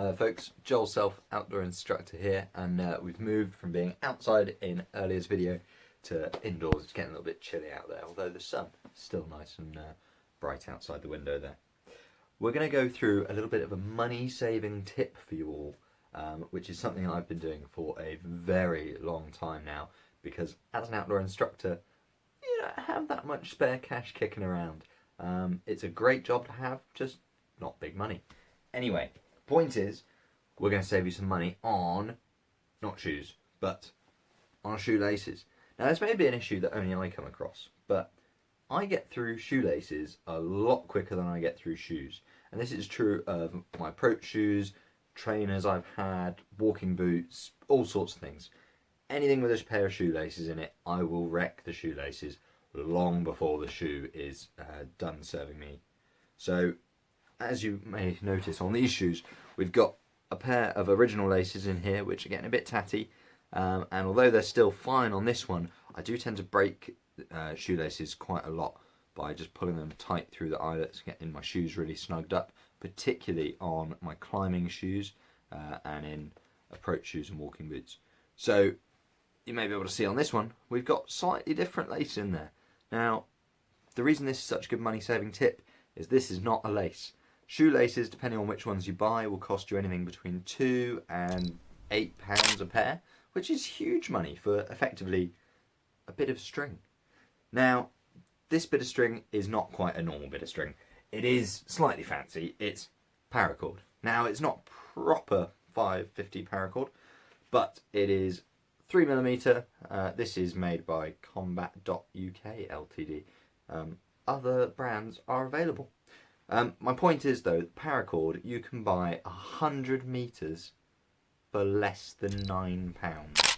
Hi folks, Joel Self, outdoor instructor here, and we've moved from being outside in earlier's video to indoors. It's getting a little bit chilly out there, although the sun is still nice and bright outside the window there. We're going to go through a little bit of a money saving tip for you all, which is something I've been doing for a very long time now, because as an outdoor instructor, you don't have that much spare cash kicking around. It's a great job to have, just not big money. Anyway, point is, we're going to save you some money on, not shoes, but on shoelaces. Now this may be an issue that only I come across, but I get through shoelaces a lot quicker than I get through shoes. And this is true of my approach shoes, trainers I've had, walking boots, all sorts of things. Anything with a pair of shoelaces in it, I will wreck the shoelaces long before the shoe is done serving me. So, as you may notice on these shoes, we've got a pair of original laces in here which are getting a bit tatty, and although they're still fine on this one, I do tend to break shoelaces quite a lot by just pulling them tight through the eyelets, getting my shoes really snugged up, particularly on my climbing shoes and in approach shoes and walking boots. So you may be able to see on this one, we've got slightly different lace in there. Now, the reason this is such a good money saving tip is this is not a lace. Shoelaces, depending on which ones you buy, will cost you anything between £2 and £8 a pair, which is huge money for effectively a bit of string. Now, this bit of string is not quite a normal bit of string. It is slightly fancy. It's paracord. Now, it's not proper 550 paracord, but it is 3mm. This is made by Combat.uk Ltd. Other brands are available. My point is though, paracord, you can buy 100 meters for less than £9.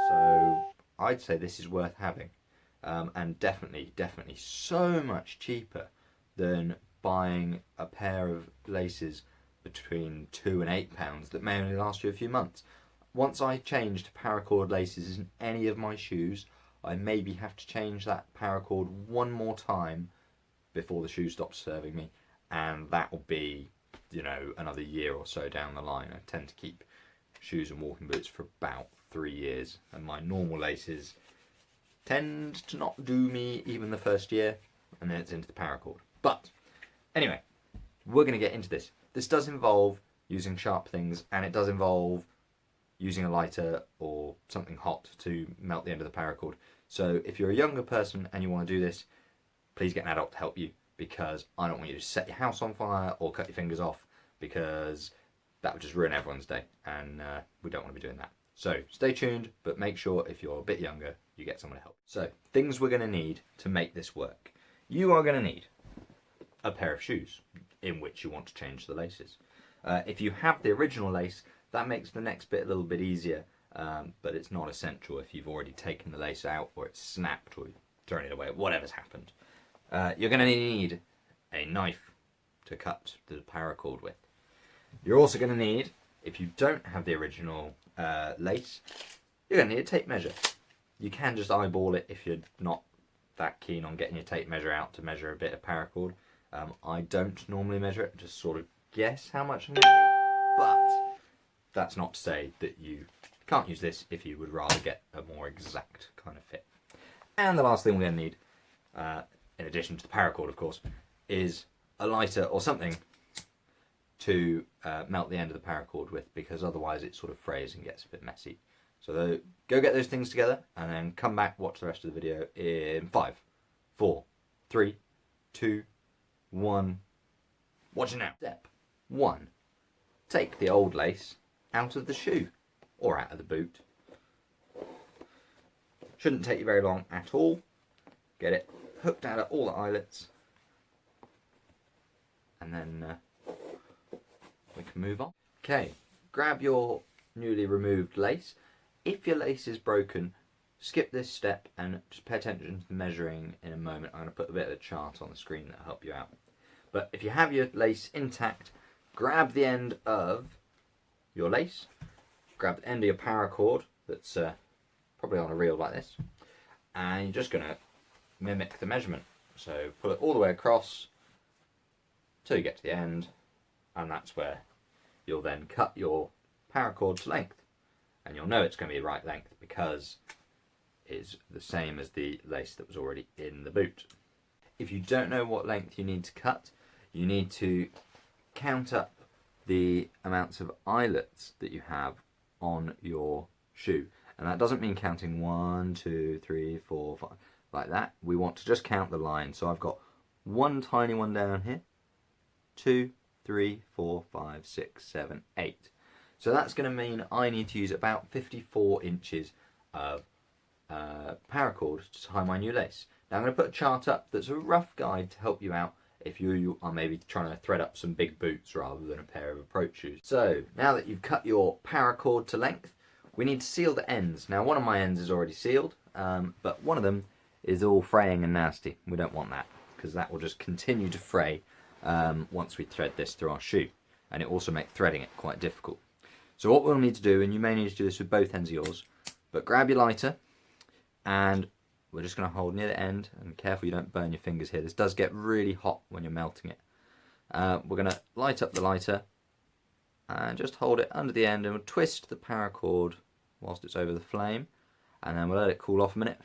So I'd say this is worth having, and definitely so much cheaper than buying a pair of laces between £2 and £8 that may only last you a few months. Once I change to paracord laces in any of my shoes, I maybe have to change that paracord one more time before the shoe stops serving me, and that will be, you know, another year or so down the line. I tend to keep shoes and walking boots for about 3 years, and my normal laces tend to not do me even the first year, and then it's into the paracord. But anyway, we're going to get into this. This does involve using sharp things, and it does involve using a lighter or something hot to melt the end of the paracord. So if you're a younger person and you want to do this, please get an adult to help you, because I don't want you to set your house on fire or cut your fingers off, because that would just ruin everyone's day, and we don't want to be doing that. So stay tuned, but make sure if you're a bit younger, you get someone to help. So things we're going to need to make this work. You are going to need a pair of shoes in which you want to change the laces. If you have the original lace, that makes the next bit a little bit easier, but it's not essential if you've already taken the lace out, or it's snapped, or you've thrown it away, whatever's happened. You're going to need a knife to cut the paracord with. You're also going to need, if you don't have the original lace, you're going to need a tape measure. You can just eyeball it if you're not that keen on getting your tape measure out to measure a bit of paracord. I don't normally measure it, just sort of guess how much I'm going to need, but that's not to say that you can't use this if you would rather get a more exact kind of fit. And the last thing we're going to need, in addition to the paracord of course, is a lighter or something to melt the end of the paracord with, because otherwise it sort of frays and gets a bit messy. So go get those things together and then come back, watch the rest of the video in 5, 4, 3, 2, 1. Watch it now. Step 1. Take the old lace out of the shoe or out of the boot. Shouldn't take you very long at all. Get it hooked out of all the eyelets, and then we can move on. Okay, grab your newly removed lace. If your lace is broken, skip this step and just pay attention to the measuring in a moment. I'm going to put a bit of a chart on the screen that'll help you out. But if you have your lace intact, grab the end of your lace, grab the end of your paracord that's probably on a reel like this, and you're just going to mimic the measurement. So pull it all the way across till you get to the end, and that's where you'll then cut your paracord to length, and you'll know it's going to be the right length because it's the same as the lace that was already in the boot. If you don't know what length you need to cut, you need to count up the amounts of eyelets that you have on your shoe. And that doesn't mean counting 1, 2, 3, 4, 5, like that. We want to just count the line. So I've got one tiny one down here, 2, 3, 4, 5, 6, 7, 8. So that's going to mean I need to use about 54 inches of paracord to tie my new lace. Now I'm going to put a chart up that's a rough guide to help you out if you are maybe trying to thread up some big boots rather than a pair of approach shoes. So now that you've cut your paracord to length, we need to seal the ends. Now one of my ends is already sealed, but one of them is all fraying and nasty. We don't want that because that will just continue to fray once we thread this through our shoe, and it also makes threading it quite difficult. So what we'll need to do, and you may need to do this with both ends of yours, but grab your lighter and we're just going to hold near the end, and careful you don't burn your fingers here. This does get really hot when you're melting it. We're going to light up the lighter and just hold it under the end, and we'll twist the paracord whilst it's over the flame, and then we'll let it cool off a minute.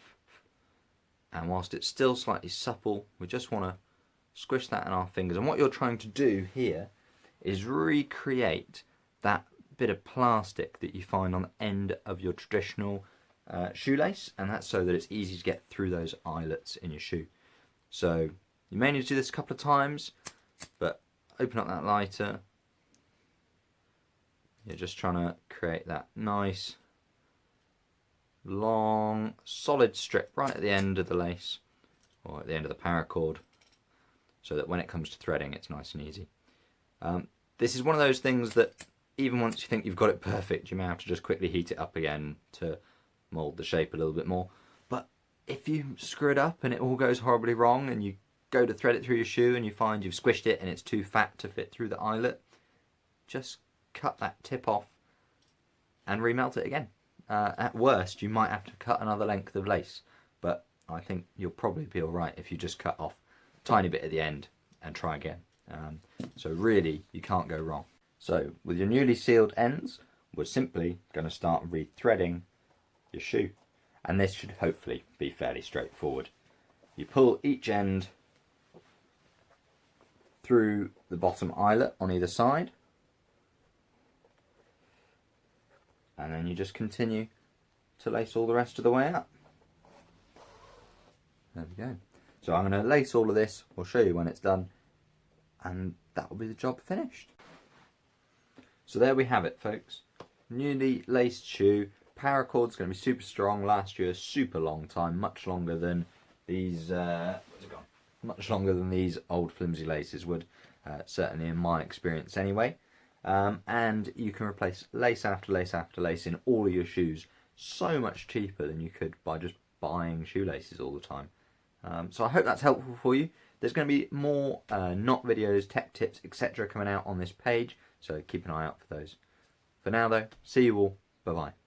And whilst it's still slightly supple, we just want to squish that in our fingers. And what you're trying to do here is recreate that bit of plastic that you find on the end of your traditional shoelace, and that's so that it's easy to get through those eyelets in your shoe. So you may need to do this a couple of times, but open up that lighter. You're just trying to create that nice long solid strip right at the end of the lace, or at the end of the paracord, so that when it comes to threading it's nice and easy. This is one of those things that even once you think you've got it perfect, you may have to just quickly heat it up again to mould the shape a little bit more. But if you screw it up and it all goes horribly wrong, and you go to thread it through your shoe and you find you've squished it and it's too fat to fit through the eyelet, just cut that tip off and remelt it again. At worst, you might have to cut another length of lace, but I think you'll probably be alright if you just cut off a tiny bit at the end and try again. So really, you can't go wrong. So with your newly sealed ends, we're simply going to start re-threading your shoe, and this should hopefully be fairly straightforward. You pull each end through the bottom eyelet on either side, and then you just continue to lace all the rest of the way up. There we go. So I'm going to lace all of this, we'll show you when it's done, and that will be the job finished. So there we have it, folks. Newly laced shoe. Paracord's going to be super strong, last you a super long time, much longer than these much longer than these old flimsy laces would, certainly in my experience anyway. And you can replace lace after lace after lace in all of your shoes so much cheaper than you could by just buying shoelaces all the time. So I hope that's helpful for you. There's going to be more knot videos, tech tips, etc. coming out on this page, so keep an eye out for those. For now though, see you all, bye bye.